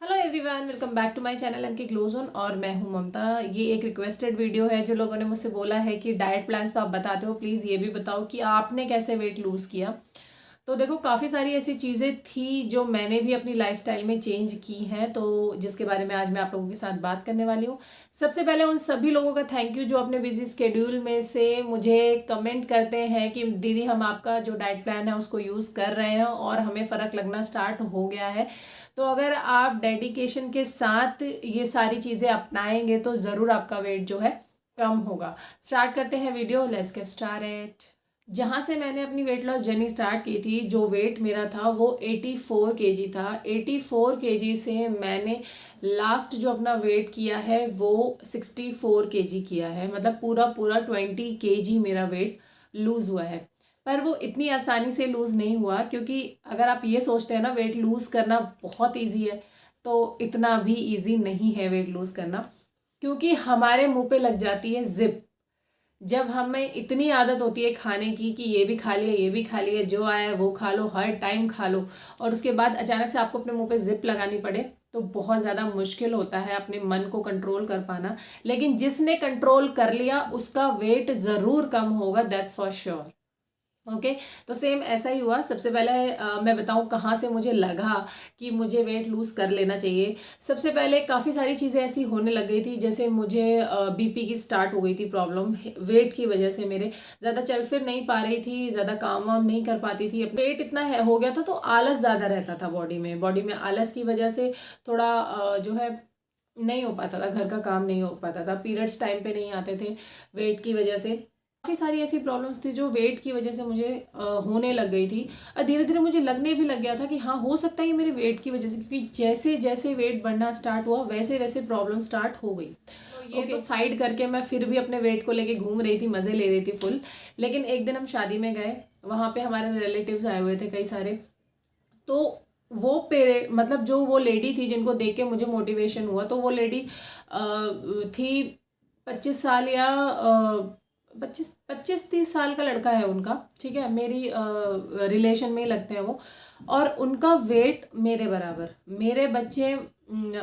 Hello everyone, welcome back to my channel M K Glow Zone. और मैं हूं ममता। ये एक रिक्वेस्टेड वीडियो है। जो लोगों ने मुझसे बोला है कि डाइट प्लान्स तो आप बताते हो, प्लीज़ ये भी बताओ कि आपने कैसे वेट लूज़ किया। तो देखो, काफ़ी सारी ऐसी चीज़ें थी जो मैंने भी अपनी लाइफस्टाइल में चेंज की हैं, तो जिसके बारे में आज मैं आप लोगों के साथ बात करने वाली हूँ। सबसे पहले उन सभी लोगों का थैंक यू जो अपने बिजी स्केड्यूल में से मुझे कमेंट करते हैं कि दीदी हम आपका जो डाइट प्लान है उसको यूज़ कर रहे हैं और हमें फ़र्क लगना स्टार्ट हो गया है। तो अगर आप डेडिकेशन के साथ ये सारी चीज़ें अपनाएंगे तो ज़रूर आपका वेट जो है कम होगा। स्टार्ट करते हैं वीडियो, लेट्स गेट स्टार्टेड। जहाँ से मैंने अपनी वेट लॉस जर्नी स्टार्ट की थी, जो वेट मेरा था वो 84 केजी था। 84 केजी से मैंने लास्ट जो अपना वेट किया है वो 64 केजी किया है। मतलब पूरा पूरा 20 केजी मेरा वेट लूज़ हुआ है। पर वो इतनी आसानी से लूज़ नहीं हुआ, क्योंकि अगर आप ये सोचते हैं ना वेट लूज़ करना बहुत ईजी है, तो इतना भी ईजी नहीं है वेट लूज़ करना। क्योंकि हमारे मुंह पे लग जाती है जिप। जब हमें इतनी आदत होती है खाने की कि ये भी खा लिया, ये भी खा लिया, जो आया है वो खा लो, हर टाइम खा लो, और उसके बाद अचानक से आपको अपने मुंह पे जिप लगानी पड़े, तो बहुत ज़्यादा मुश्किल होता है अपने मन को कंट्रोल कर पाना। लेकिन जिसने कंट्रोल कर लिया उसका वेट ज़रूर कम होगा, दैट्स फॉर श्योर। ओके। तो सेम ऐसा ही हुआ। सबसे पहले मैं बताऊं कहाँ से मुझे लगा कि मुझे वेट लूज़ कर लेना चाहिए। सबसे पहले काफ़ी सारी चीज़ें ऐसी होने लग गई थी, जैसे मुझे बीपी की स्टार्ट हो गई थी प्रॉब्लम वेट की वजह से। मेरे ज़्यादा चल फिर नहीं पा रही थी, ज़्यादा काम वाम नहीं कर पाती थी। वेट इतना हो गया था तो आलस ज़्यादा रहता था बॉडी में आलस की वजह से थोड़ा जो है नहीं हो पाता था, घर का काम नहीं हो पाता था, पीरियड्स टाइम पे नहीं आते थे वेट की वजह से। काफ़ी सारी ऐसी प्रॉब्लम्स थी जो वेट की वजह से मुझे होने लग गई थी। और धीरे धीरे मुझे लगने भी लग गया था कि हाँ, हो सकता है ये मेरे वेट की वजह से, क्योंकि जैसे जैसे वेट बढ़ना स्टार्ट हुआ वैसे वैसे प्रॉब्लम स्टार्ट हो गई। तो ये तो साइड करके मैं फिर भी अपने वेट को लेके घूम रही थी, मज़े ले रही थी फुल। लेकिन एक दिन हम शादी में गए, वहाँ पे हमारे रिलेटिव्स आए हुए थे कई सारे। तो वो पेरेंट मतलब जो वो लेडी थी जिनको देख के मुझे मोटिवेशन हुआ, तो वो लेडी थी 25 साल या 25-30 साल का लड़का है उनका, ठीक है, मेरी रिलेशन में ही लगते हैं वो। और उनका वेट मेरे बराबर। मेरे बच्चे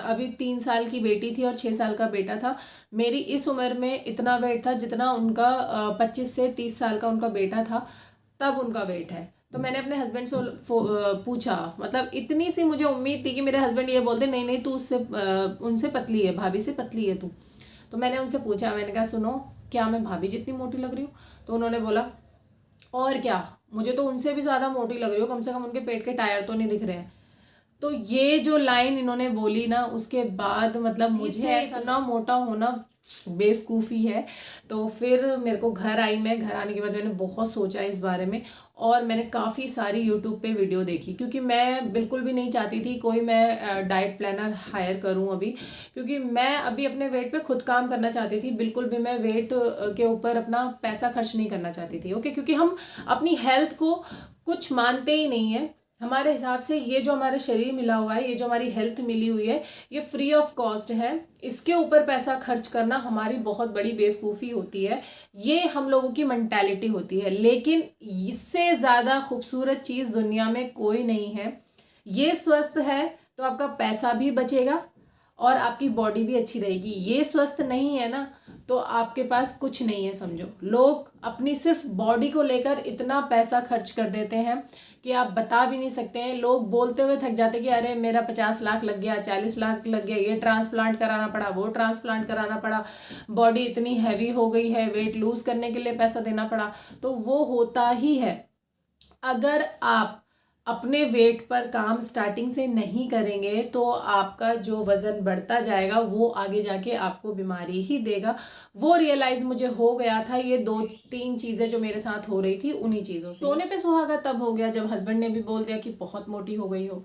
अभी 3 साल की बेटी थी और 6 साल का बेटा था। मेरी इस उम्र में इतना वेट था जितना उनका 25 से 30 साल का उनका बेटा था, तब उनका वेट है। तो मैंने अपने हस्बैंड से पूछा, मतलब इतनी सी मुझे उम्मीद थी कि मेरे हस्बैंड ये बोलते नहीं नहीं तू उससे उनसे पतली है, भाभी से पतली है तू। तो मैंने उनसे पूछा, मैंने कहा सुनो, क्या मैं भाभी जितनी मोटी लग रही हूँ? तो उन्होंने बोला और क्या, मुझे तो उनसे भी ज़्यादा मोटी लग रही हो, कम से कम उनके पेट के टायर तो नहीं दिख रहे हैं। तो ये जो लाइन इन्होंने बोली ना, उसके बाद मतलब मुझे ऐसा इतना मोटा होना बेवकूफ़ी है। तो फिर मेरे को घर आई, मैं घर आने के बाद मैंने बहुत सोचा इस बारे में, और मैंने काफ़ी सारी यूट्यूब पे वीडियो देखी, क्योंकि मैं बिल्कुल भी नहीं चाहती थी कोई मैं डाइट प्लानर हायर करूं अभी, क्योंकि मैं अभी अपने वेट पे खुद काम करना चाहती थी। बिल्कुल भी मैं वेट के ऊपर अपना पैसा खर्च नहीं करना चाहती थी। ओके, क्योंकि हम अपनी हेल्थ को कुछ मानते ही नहीं है। हमारे हिसाब से ये जो हमारे शरीर मिला हुआ है, ये जो हमारी हेल्थ मिली हुई है, ये फ्री ऑफ कॉस्ट है। इसके ऊपर पैसा खर्च करना हमारी बहुत बड़ी बेवकूफ़ी होती है। ये हम लोगों की मेंटालिटी होती है। लेकिन इससे ज़्यादा खूबसूरत चीज़ दुनिया में कोई नहीं है। ये स्वस्थ है तो आपका पैसा भी बचेगा और आपकी बॉडी भी अच्छी रहेगी। ये स्वस्थ नहीं है ना, तो आपके पास कुछ नहीं है समझो। लोग अपनी सिर्फ बॉडी को लेकर इतना पैसा खर्च कर देते हैं कि आप बता भी नहीं सकते हैं। लोग बोलते हुए थक जाते हैं कि अरे मेरा 50 लाख लग गया, 40 लाख लग गया, ये ट्रांसप्लांट कराना पड़ा, वो ट्रांसप्लांट कराना पड़ा, बॉडी इतनी हैवी हो गई है, वेट लूज करने के लिए पैसा देना पड़ा। तो वो होता ही है। अगर आप अपने वेट पर काम स्टार्टिंग से नहीं करेंगे तो आपका जो वज़न बढ़ता जाएगा वो आगे जाके आपको बीमारी ही देगा। वो रियलाइज़ मुझे हो गया था। ये 2-3 चीज़ें जो मेरे साथ हो रही थी उन्हीं चीज़ों से। सोने पे सुहागा तब हो गया जब हस्बैंड ने भी बोल दिया कि बहुत मोटी हो गई हो।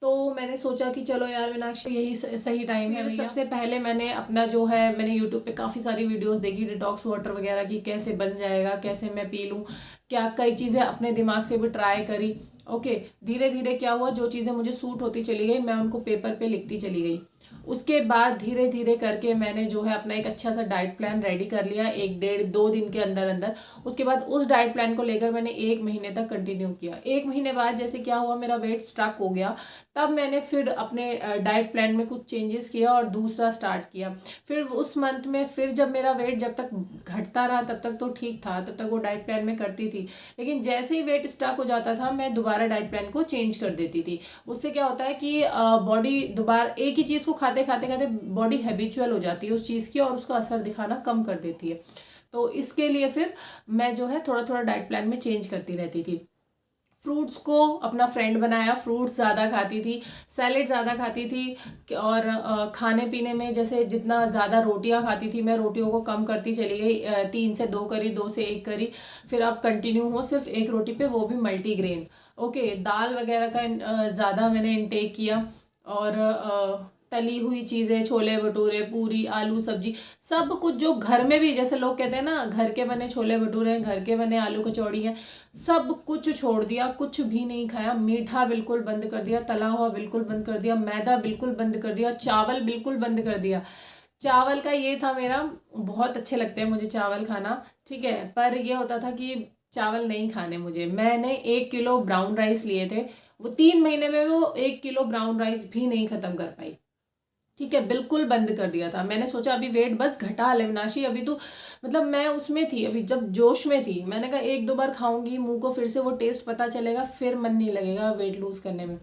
तो मैंने सोचा कि चलो यार मीनाक्षी, यही सही टाइम है। सबसे पहले मैंने अपना जो है, मैंने यूट्यूब पे काफ़ी सारी वीडियोस देखी डिटॉक्स वाटर वगैरह की, कैसे बन जाएगा, कैसे मैं पी लूँ, क्या कई चीज़ें अपने दिमाग से भी ट्राई करी। ओके, धीरे धीरे क्या हुआ, जो चीज़ें मुझे सूट होती चली गई मैं उनको पेपर पे लिखती चली गई। उसके बाद धीरे धीरे करके मैंने जो है अपना एक अच्छा सा डाइट प्लान रेडी कर लिया, 1 डेढ़ 2 दिन के अंदर अंदर। उसके बाद उस डाइट प्लान को लेकर मैंने 1 महीने तक कंटिन्यू किया। 1 महीने बाद जैसे क्या हुआ, मेरा वेट स्टक हो गया, तब मैंने फिर अपने डाइट प्लान में कुछ चेंजेस किया और दूसरा स्टार्ट किया। फिर उस मंथ में फिर जब मेरा वेट जब तक घटता रहा तब तक तो ठीक था, तब तक वो डाइट प्लान में करती थी, लेकिन जैसे ही वेट स्टक हो जाता था मैं दोबारा डाइट प्लान को चेंज कर देती थी। उससे क्या होता है कि बॉडी दोबारा एक ही चीज़ को खाते खाते खाते बॉडी हैबिचुअल हो जाती है उस चीज़ की, और उसका असर दिखाना कम कर देती है। तो इसके लिए फिर मैं जो है थोड़ा थोड़ा डाइट प्लान में चेंज करती रहती थी। फ्रूट्स को अपना फ्रेंड बनाया, फ्रूट्स ज़्यादा खाती थी, सैलेड ज़्यादा खाती थी, और खाने पीने में जैसे जितना ज़्यादा रोटियां खाती थी मैं रोटियों को कम करती चली गई। 3 से 2 करी, 2 से 1 करी, फिर अब कंटिन्यू हो सिर्फ एक रोटी पे, वो भी मल्टीग्रेन। ओके, दाल वगैरह का ज़्यादा मैंने इनटेक किया, और तली हुई चीज़ें, छोले भटूरे, पूरी, आलू सब्जी, सब कुछ जो घर में भी, जैसे लोग कहते हैं ना घर के बने छोले भटूरे हैं, घर के बने आलू कचौड़ी हैं, सब कुछ छोड़ दिया, कुछ भी नहीं खाया। मीठा बिल्कुल बंद कर दिया, तला हुआ बिल्कुल बंद कर दिया, मैदा बिल्कुल बंद कर दिया, चावल बिल्कुल बंद कर दिया। चावल का ये था मेरा, बहुत अच्छे लगते हैं मुझे चावल खाना, ठीक है, पर ये होता था कि चावल नहीं खाने मुझे। मैंने 1 किलो ब्राउन राइस लिए थे, वो 3 महीने में वो 1 किलो ब्राउन राइस भी नहीं खत्म कर पाई, ठीक है, बिल्कुल बंद कर दिया था। मैंने सोचा अभी वेट बस घटा ले अविनाशी, अभी तो मतलब मैं उसमें थी, अभी जब जोश में थी, मैंने कहा 1-2 बार खाऊंगी, मुंह को फिर से वो टेस्ट पता चलेगा, फिर मन नहीं लगेगा वेट लूज करने में।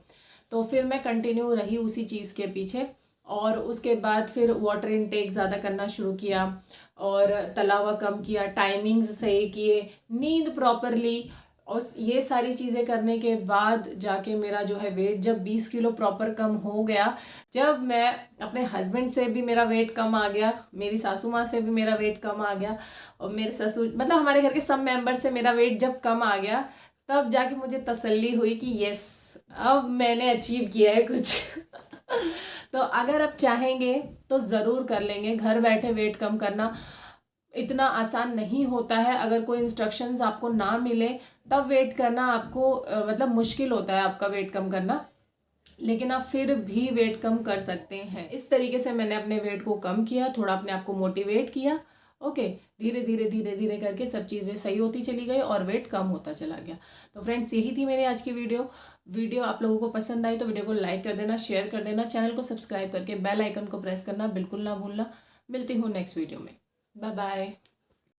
तो फिर मैं कंटिन्यू रही उसी चीज़ के पीछे, और उसके बाद फिर वाटर इनटेक ज़्यादा करना शुरू किया, और तला हुआ कम किया, टाइमिंग्स सही किए, नींद प्रॉपरली, और ये सारी चीज़ें करने के बाद जाके मेरा जो है वेट जब 20 किलो प्रॉपर कम हो गया, जब मैं अपने हस्बैंड से भी मेरा वेट कम आ गया, मेरी सासू माँ से भी मेरा वेट कम आ गया, और मेरे ससुर मतलब हमारे घर के सब मेंबर से मेरा वेट जब कम आ गया, तब जाके मुझे तसल्ली हुई कि यस, अब मैंने अचीव किया है कुछ। तो अगर आप चाहेंगे तो ज़रूर कर लेंगे। घर बैठे वेट कम करना इतना आसान नहीं होता है, अगर कोई इंस्ट्रक्शंस आपको ना मिले तब वेट करना आपको मतलब मुश्किल होता है आपका वेट कम करना, लेकिन आप फिर भी वेट कम कर सकते हैं। इस तरीके से मैंने अपने वेट को कम किया, थोड़ा अपने आप को मोटिवेट किया। ओके, धीरे धीरे धीरे धीरे करके सब चीज़ें सही होती चली गई और वेट कम होता चला गया। तो फ्रेंड्स, यही थी मेरी आज की वीडियो आप लोगों को पसंद आई तो वीडियो को लाइक कर देना, शेयर कर देना, चैनल को सब्सक्राइब करके बेल आइकन को प्रेस करना बिल्कुल ना भूलना। मिलती हूँ नेक्स्ट वीडियो में, बाय बाय।